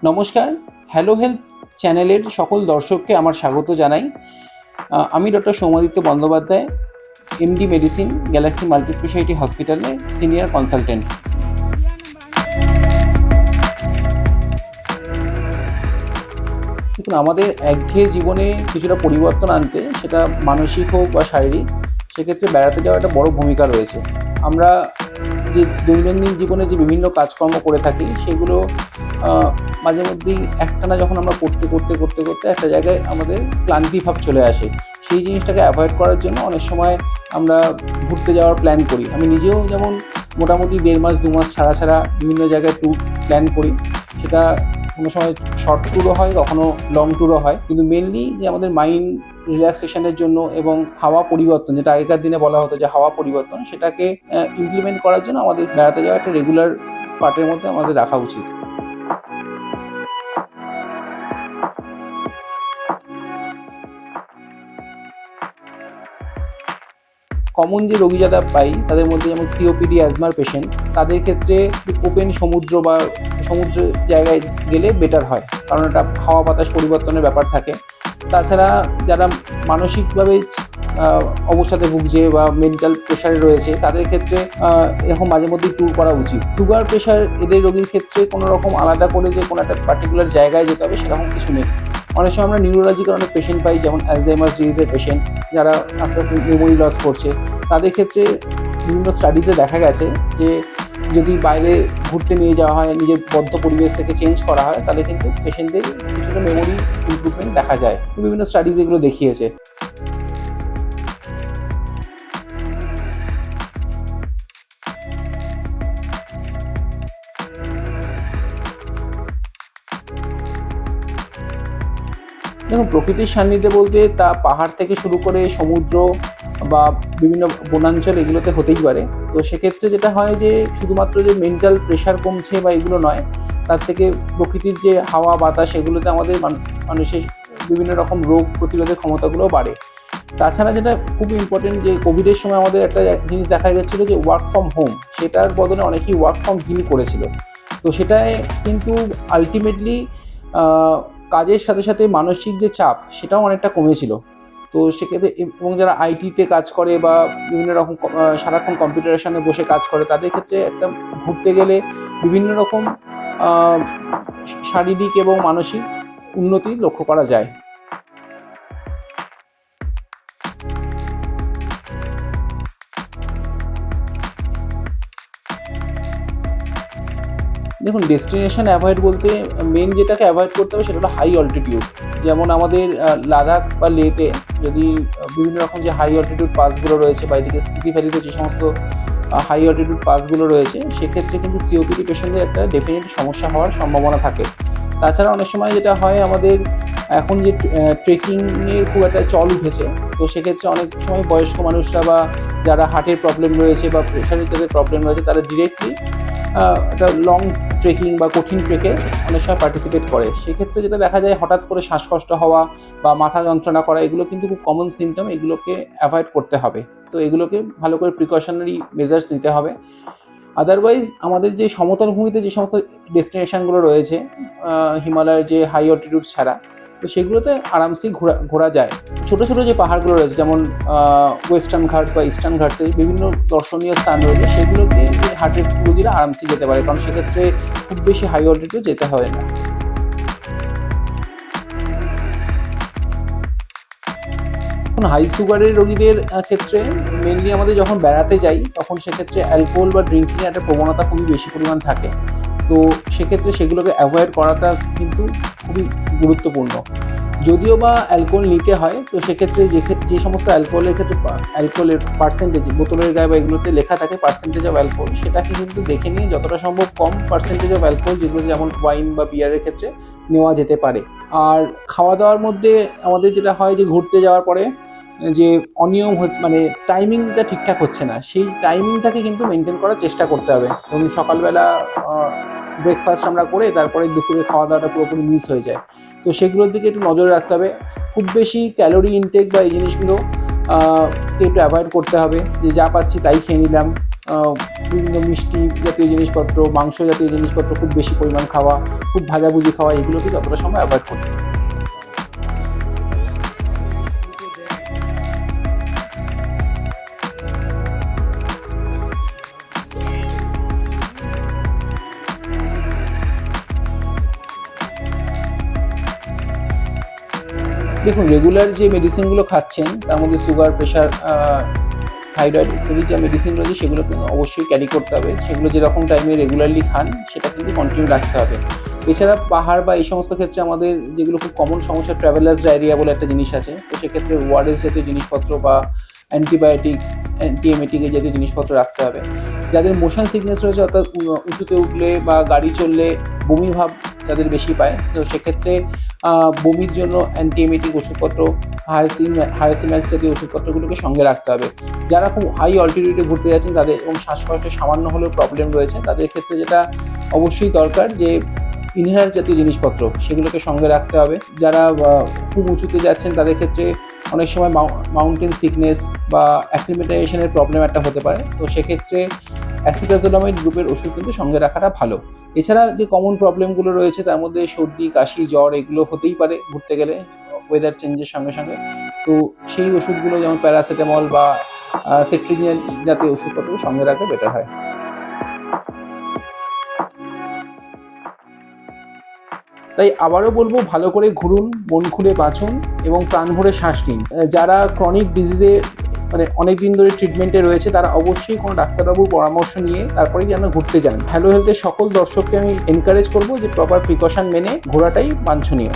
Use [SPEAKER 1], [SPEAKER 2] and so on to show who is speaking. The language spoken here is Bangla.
[SPEAKER 1] নমস্কার, হ্যালো হেলথ চ্যানেলের সকল দর্শককে আমার স্বাগত জানাই। আমি doctor Soumaditya Bandyopadhyay, MD medicine, galaxy multi speciality হসপিটালে সিনিয়র কনসালটেন্ট। দেখুন, আমাদের একঘেয়ে জীবনে কিছুটা পরিবর্তন আনতে, সেটা মানসিক হোক বা শারীরিক, সেক্ষেত্রে বেড়াতে যাওয়ার একটা বড় ভূমিকা রয়েছে। আমরা যে দৈনন্দিন জীবনে যে বিভিন্ন কাজকর্ম করে থাকি, সেগুলো মাঝে মধ্যেই একটানা যখন আমরা করতে করতে করতে করতে একটা জায়গায় আমাদের ক্লান্তিভাব চলে আসে। সেই জিনিসটাকে অ্যাভয়েড করার জন্য অনেক সময় আমরা ঘুরতে যাওয়ার প্ল্যান করি। আমি নিজেও যেমন মোটামুটি 1.5 মাস 2 মাস ছাড়া ছাড়া বিভিন্ন জায়গায় ট্যুর প্ল্যান করি। সেটা কোনো সময় শর্ট ট্যুরও হয়, কখনো লং ট্যুরও হয়। কিন্তু মেনলি যে আমাদের মাইন্ড রিল্যাক্সেশনের জন্য এবং হাওয়া পরিবর্তন, যেটা আগেকার দিনে বলা হতো যে হাওয়া পরিবর্তন, সেটাকে ইমপ্লিমেন্ট করার জন্য আমাদের বেড়াতে যাওয়া একটা রেগুলার পার্টের মধ্যে আমাদের রাখা উচিত। কমন যে রোগী যারা পাই তাদের মধ্যে যেমন সিওপিডি, অ্যাজমার পেশেন্ট, তাদের ক্ষেত্রে ওপেন সমুদ্র বা সমুদ্র জায়গায় গেলে বেটার হয়, কারণ এটা হাওয়া বাতাস পরিবর্তনের ব্যাপার থাকে। তাছাড়া যারা মানসিকভাবে অবসাদে ভুগছে বা মেন্টাল প্রেশারে রয়েছে, তাদের ক্ষেত্রে এরকম মাঝে মধ্যেই ট্যুর করা উচিত। সুগার প্রেশার এদের রোগীর ক্ষেত্রে কোনো রকম আলাদা করে যে কোনো একটা পার্টিকুলার জায়গায় যেতে হবে সেরকম কিছু নেই। অনেক সময় আমরা নিউরোলজিক্যাল অনেক পেশেন্ট পাই, যেমন অ্যালজাইমার্স ডিজিজের পেশেন্ট, যারা আস্তে আস্তে মেমোরি লস করছে। তাদের ক্ষেত্রে বিভিন্ন স্টাডিজে দেখা গেছে যে যদি বাইরে ঘুরতে নিয়ে যাওয়া হয়, নিজের বদ্ধ পরিবেশ থেকে চেঞ্জ করা হয়, তাহলে কিন্তু পেশেন্টদের কিছুটা মেমোরি ইমপ্রুভমেন্ট দেখা যায়। বিভিন্ন স্টাডিজ এগুলো দেখিয়েছে। দেখুন, প্রকৃতির সান্নিধ্যে বলতে তা পাহাড় থেকে শুরু করে সমুদ্র বা বিভিন্ন বনাঞ্চল, এগুলোতে হতেই পারে। তো সেক্ষেত্রে যেটা হয় যে শুধুমাত্র যে মেন্টাল প্রেশার কমছে বা এগুলো নয়, তার থেকে প্রকৃতির যে হাওয়া বাতাস, এগুলোতে আমাদের মানুষের বিভিন্ন রকম রোগ প্রতিরোধের ক্ষমতাগুলো বাড়ে। তাছাড়া যেটা খুব ইম্পর্টেন্ট, যে কোভিডের সময় আমাদের একটা জিনিস দেখা গেছিলো যে ওয়ার্ক ফ্রম হোম, সেটার বদলে অনেকেই ওয়ার্ক ফ্রম হিল করেছিল। তো সেটায় কিন্তু আলটিমেটলি কাজের সাথে সাথে মানসিক যে চাপ, সেটাও অনেকটা কমেছিল। তো সেক্ষেত্রে এবং যারা আইটিতে কাজ করে বা বিভিন্ন রকম সারাক্ষণ কম্পিউটারের সামনে বসে কাজ করে, তাদের ক্ষেত্রে একটা ঘুরতে গেলে বিভিন্ন রকম শারীরিক এবং মানসিক উন্নতি লক্ষ্য করা যায়। দেখুন, ডেস্টিনেশন অ্যাভয়েড বলতে মেন যেটাকে অ্যাভয়েড করতে হবে সেটা হলো হাই অল্টিটিউড। যেমন আমাদের লাদাখ বা লেতে যদি বিভিন্ন রকম যে হাই অল্টিটিউড পাসগুলো রয়েছে, বা এদিকে স্পিতি ভ্যালিতে যে সমস্ত হাই অল্টিটিউড পাসগুলো রয়েছে, সেক্ষেত্রে কিন্তু সিওপিডি পেশেন্টদের একটা ডেফিনেট সমস্যা হওয়ার সম্ভাবনা থাকে। তাছাড়া অনেক সময় যেটা হয়, আমাদের এখন যে ট্রেকিংয়ের খুব একটা চল উঠেছে, তো সেক্ষেত্রে অনেক সময় বয়স্ক মানুষরা বা যারা হার্টের প্রবলেম রয়েছে বা প্রেশারের যাদের প্রবলেম রয়েছে, তারা ডিরেক্টলি একটা লং ট্রেকিং বা কঠিন ট্রেকে অনেক সময় পার্টিসিপেট করে। সেক্ষেত্রে যেটা দেখা যায়, হঠাৎ করে শ্বাসকষ্ট হওয়া বা মাথা যন্ত্রণা করা, এগুলো কিন্তু খুব কমন সিমটম, এগুলোকে অ্যাভয়েড করতে হবে। তো এগুলোকে ভালো করে প্রিকশনারি মেজার্স নিতে হবে। আদারওয়াইজ আমাদের যে সমতল ভূমিতে যে সমস্ত ডেস্টিনেশনগুলো রয়েছে, হিমালয়ের যে হাই অল্টিটিউড ছাড়া, তো সেগুলোতে আরামসেই ঘোরা যায়। ছোটো ছোটো যে পাহাড়গুলো রয়েছে, যেমন ওয়েস্টার্ন ঘাটস বা ইস্টার্ন ঘাটসে বিভিন্ন দর্শনীয় স্থান রয়েছে, সেগুলোকে হার্টের রোগীরা আরামসে যেতে পারে, কারণ সেক্ষেত্রে খুব বেশি হাই অল্টিটিউড যেতে হয় না। এখন হাই সুগারের রোগীদের ক্ষেত্রে মেনলি আমাদের যখন বেড়াতে যাই, তখন সেক্ষেত্রে অ্যালকোহল বা ড্রিঙ্কিংয়ের একটা প্রবণতা খুবই বেশি পরিমাণ থাকে। তো সেক্ষেত্রে সেগুলোকে অ্যাভয়েড করাটা কিন্তু খুবই গুরুত্বপূর্ণ। যদিও বা অ্যালকোহল নিতে হয়, তো সেক্ষেত্রে যে সমস্ত অ্যালকোহলের ক্ষেত্রে অ্যালকোহলের পার্সেন্টেজ বোতলের গায়ে বা এগুলোতে লেখা থাকে পার্সেন্টেজ অফ অ্যালকোহল, সেটাকে কিন্তু দেখে নিয়ে যতটা সম্ভব কম পার্সেন্টেজ অফ অ্যালকোহল, যেগুলো যেমন ওয়াইন বা বিয়ারের ক্ষেত্রে নেওয়া যেতে পারে। আর খাওয়া দাওয়ার মধ্যে আমাদের যেটা হয় যে ঘুরতে যাওয়ার পরে যে অনিয়ম হচ্ছে, মানে টাইমিংটা ঠিকঠাক হচ্ছে না, সেই টাইমিংটাকে কিন্তু মেনটেন করার চেষ্টা করতে হবে। ধরুন সকালবেলা ব্রেকফাস্ট আমরা করে তারপরে দুপুরে খাওয়া দাওয়াটা পুরোপুরি মিস হয়ে যায়। তো সেগুলোর দিকে একটু নজর রাখতে হবে। খুব বেশি ক্যালোরি ইনটেক বা এই জিনিসগুলো কে একটু অ্যাভয়েড করতে হবে, যে যা পাচ্ছি তাই খেয়ে নিলাম। বিভিন্ন মিষ্টি জাতীয় জিনিসপত্র, মাংস জাতীয় জিনিসপত্র খুব বেশি পরিমাণ খাওয়া, খুব ভাজাভুজি খাওয়া, এগুলোকে যতটা সময় অ্যাভয়েড করতে হবে। দেখুন, রেগুলার যে মেডিসিনগুলো খাচ্ছেন তার মধ্যে সুগার, প্রেশার, থাইরয়েড ইত্যাদি যে মেডিসিন রয়েছে সেগুলো কিন্তু অবশ্যই ক্যারি করতে হবে। সেগুলো যেরকম টাইমে রেগুলারলি খান সেটা কিন্তু কন্টিনিউ রাখতে হবে। এছাড়া পাহাড় বা এই সমস্ত ক্ষেত্রে আমাদের যেগুলো খুব কমন সমস্যা, ট্রাভেলার্স ডায়রিয়া বলে একটা জিনিস আছে, তো সেক্ষেত্রে ওআরএস জাতীয় জিনিসপত্র বা অ্যান্টিবায়োটিক, অ্যান্টিএমেটিক এই জাতীয় জিনিসপত্র রাখতে হবে। যাদের মোশন সিকনেস রয়েছে, অর্থাৎ উঁচুতে উঠলে বা গাড়ি চললে বমি ভাব যাদের বেশি পায়, তো সেক্ষেত্রে বমির জন্য অ্যান্টিএমেটিক ওষুধপত্র, হায়াসিম্যাক্স জাতীয় ওষুধপত্রগুলোকে সঙ্গে রাখতে হবে। যারা খুব হাই অল্টিটিউডে ঘুরতে যাচ্ছেন তাদের এবং শ্বাসকষ্টের সামান্য হলেও প্রবলেম রয়েছে, তাদের ক্ষেত্রে যেটা অবশ্যই দরকার যে ইনহেলার জাতীয় জিনিসপত্র সেগুলোকে সঙ্গে রাখতে হবে। যারা খুব উঁচুতে যাচ্ছেন তাদের ক্ষেত্রে অনেক সময় মাউন্টেন সিকনেস বা অ্যাক্লিমেটাইজেশনের প্রবলেম একটা হতে পারে, তো সেক্ষেত্রে অ্যাসিটাজোলামাইড গ্রুপের ওষুধ কিন্তু সঙ্গে রাখাটা ভালো। এছাড়া যে কমন প্রবলেমগুলো রয়েছে তার মধ্যে সর্দি, কাশি, জ্বর এগুলো হতেই পারে ঘুরতে গেলে ওয়েদার চেঞ্জের সঙ্গে সঙ্গে, তো সেই ওষুধগুলো যেমন প্যারাসিটামল বা সেট্রিজিন জাতীয় ওষুধপত্র সঙ্গে রাখলে বেটার হয়। তাই আবারও বলবো, ভালো করে ঘুরুন, মন খুলে বাঁচুন এবং প্রাণ ভরে শ্বাস নিন। যারা ক্রনিক ডিজিজে মানে অনেক দিন ধরে ট্রিটমেন্টে রয়েছে তারা অবশ্যই কোনো ডাক্তারবাবুর পরামর্শ নিয়ে তারপরেই যেন ঘুরতে যান। হ্যালো হেলথের সকল দর্শককে আমি এনকারেজ করবো যে প্রপার প্রিকশন মেনে ঘোরাটাই বাঞ্ছনীয়।